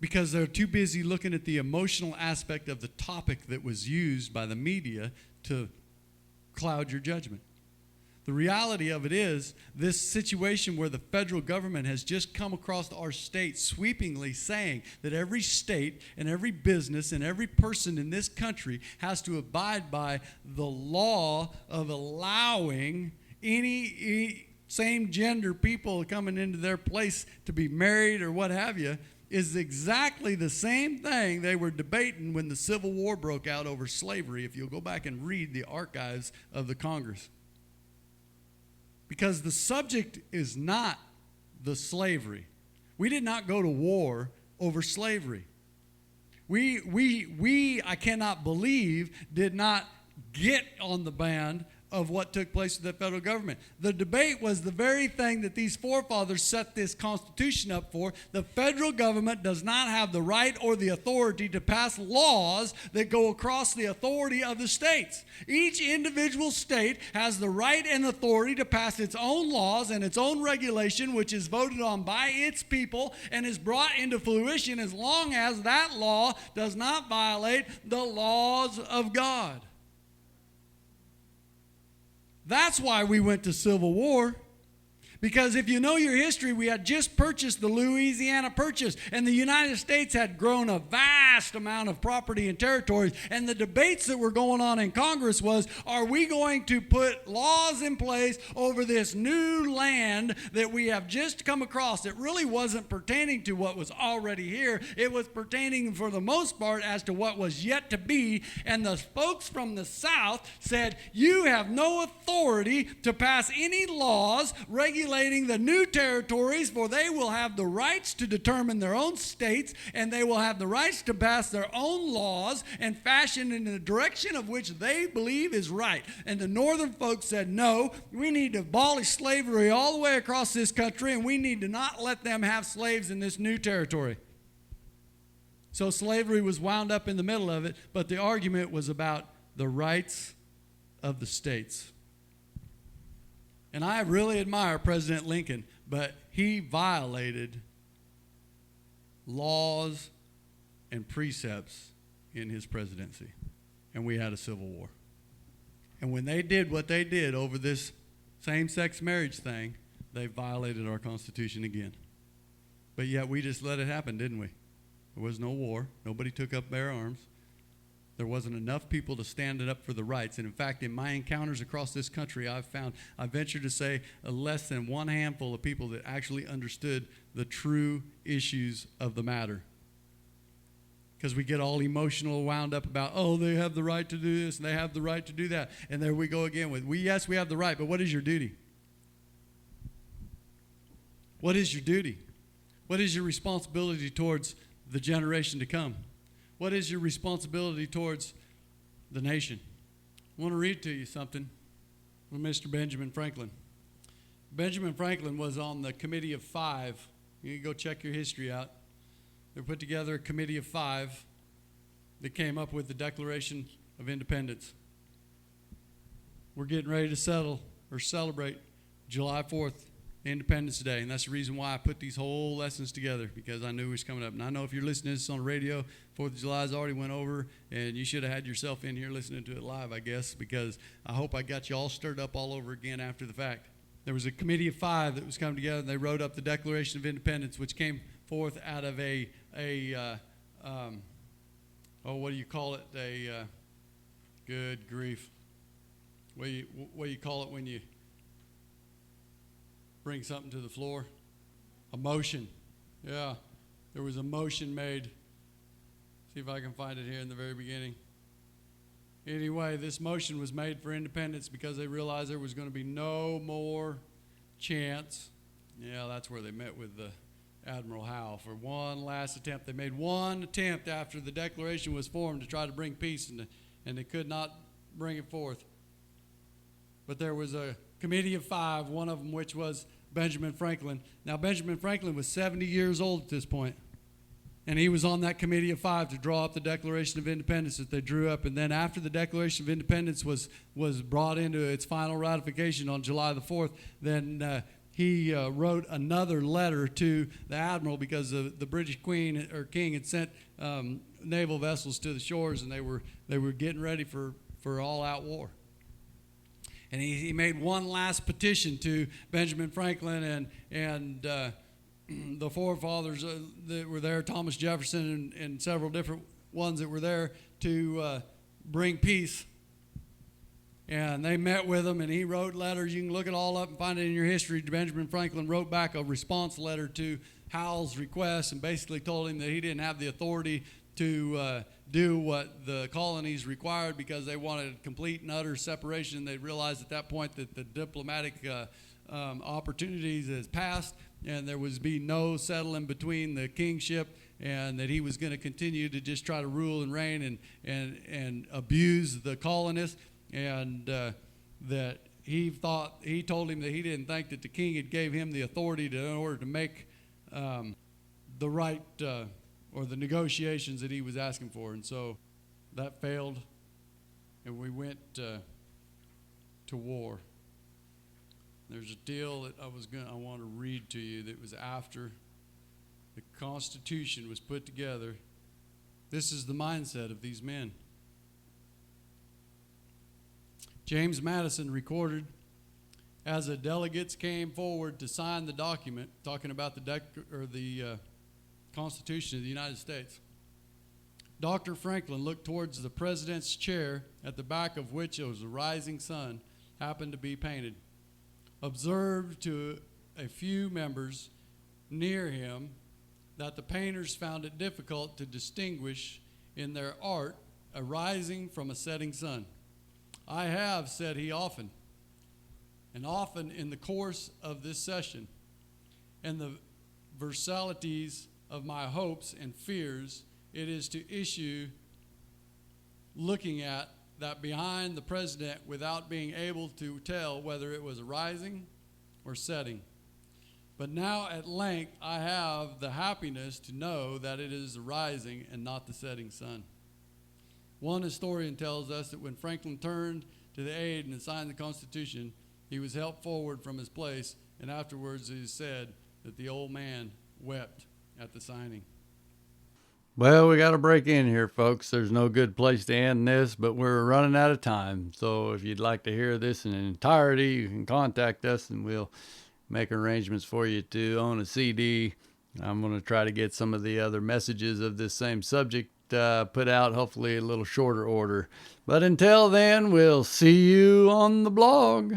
because they're too busy looking at the emotional aspect of the topic that was used by the media to cloud your judgment. The reality of it is, this situation where the federal government has just come across our state sweepingly saying that every state and every business and every person in this country has to abide by the law of allowing any same-gender people coming into their place to be married or what have you, is exactly the same thing they were debating when the Civil War broke out over slavery, if you'll go back and read the archives of the Congress. Because the subject is not the slavery. We did not go to war over slavery. We I cannot believe, did not get on the band of what took place with the federal government. The debate was the very thing that these forefathers set this Constitution up for. The federal government does not have the right or the authority to pass laws that go across the authority of the states. Each individual state has the right and authority to pass its own laws and its own regulation, which is voted on by its people and is brought into fruition as long as that law does not violate the laws of God. That's why we went to Civil War. Because if you know your history, we had just purchased the Louisiana Purchase, and the United States had grown a vast amount of property and territories. And the debates that were going on in Congress was, are we going to put laws in place over this new land that we have just come across? It really wasn't pertaining to what was already here. It was pertaining, for the most part, as to what was yet to be. And the folks from the South said, you have no authority to pass any laws regulating the new territories, for they will have the rights to determine their own states, and they will have the rights to pass their own laws and fashion in the direction of which they believe is right. And the northern folks said, no, we need to abolish slavery all the way across this country, and we need to not let them have slaves in this new territory. So slavery was wound up in the middle of it, but the argument was about the rights of the states. And I really admire President Lincoln, but he violated laws and precepts in his presidency. And we had a civil war. And when they did what they did over this same-sex marriage thing, they violated our Constitution again. But yet we just let it happen, didn't we? There was no war. Nobody took up their arms. There wasn't enough people to stand it up for the rights. And in fact, in my encounters across this country, I venture to say less than one handful of people that actually understood the true issues of the matter. Because we get all emotional, wound up about, oh, they have the right to do this and they have the right to do that. And there we go again with, yes, we have the right, but what is your duty? What is your duty? What is your responsibility towards the generation to come? What is your responsibility towards the nation? I want to read to you something from Mr. Benjamin Franklin. Benjamin Franklin was on the Committee of Five. You can go check your history out. They put together a Committee of Five that came up with the Declaration of Independence. We're getting ready to celebrate July 4th, Independence Day, and that's the reason why I put these whole lessons together, because I knew it was coming up. And I know if you're listening to this on the radio, 4th of July's already went over, and you should have had yourself in here listening to it live, I guess, because I hope I got you all stirred up all over again after the fact. There was a Committee of Five that was coming together, and they wrote up the Declaration of Independence, which came forth out of good grief. What do you call it when you bring something to the floor? A motion. Yeah, there was a motion made. See if I can find it here in the very beginning. Anyway, this motion was made for independence because they realized there was going to be no more chance. Yeah, that's where they met with the Admiral Howe for one last attempt. They made one attempt after the Declaration was formed to try to bring peace, and they could not bring it forth. But there was a Committee of Five, one of them which was Benjamin Franklin. Now, Benjamin Franklin was 70 years old at this point, and he was on that Committee of Five to draw up the Declaration of Independence that they drew up. And then after the Declaration of Independence was brought into its final ratification on July the 4th, then he wrote another letter to the admiral because the British Queen or King had sent naval vessels to the shores, and they were getting ready for all-out war. And he made one last petition to Benjamin Franklin and the forefathers that were there, Thomas Jefferson and several different ones that were there to bring peace. And they met with him, and he wrote letters. You can look it all up and find it in your history. Benjamin Franklin wrote back a response letter to Howe's request and basically told him that he didn't have the authority to do what the colonies required because they wanted complete and utter separation. They realized at that point that the diplomatic opportunities has passed, and there was be no settling between the kingship, and that he was going to continue to just try to rule and reign and abuse the colonists. And that he told him that he didn't think that the king had gave him the authority in order to make the right or the negotiations that he was asking for. And so that failed, and we went to war. There's a deal that I want to read to you that was after the Constitution was put together. This is the mindset of these men. James Madison recorded as the delegates came forward to sign the document, talking about the Constitution of the United States. Dr. Franklin looked towards the president's chair, at the back of which was a rising sun happened to be painted. Observed to a few members near him that the painters found it difficult to distinguish in their art a rising from a setting sun. I have, said he often in the course of this session, and the versalities of my hopes and fears, it is to issue looking at that behind the president without being able to tell whether it was a rising or setting. But now at length I have the happiness to know that it is the rising and not the setting sun. One historian tells us that when Franklin turned to the aid and signed the Constitution, he was helped forward from his place, and afterwards it is said that the old man wept at the signing. Well, we got to break in here, folks. There's no good place to end this, but we're running out of time. So if you'd like to hear this in entirety, you can contact us, and we'll make arrangements for you to own a CD. I'm going to try to get some of the other messages of this same subject put out, hopefully a little shorter order. But until then, we'll see you on the blog.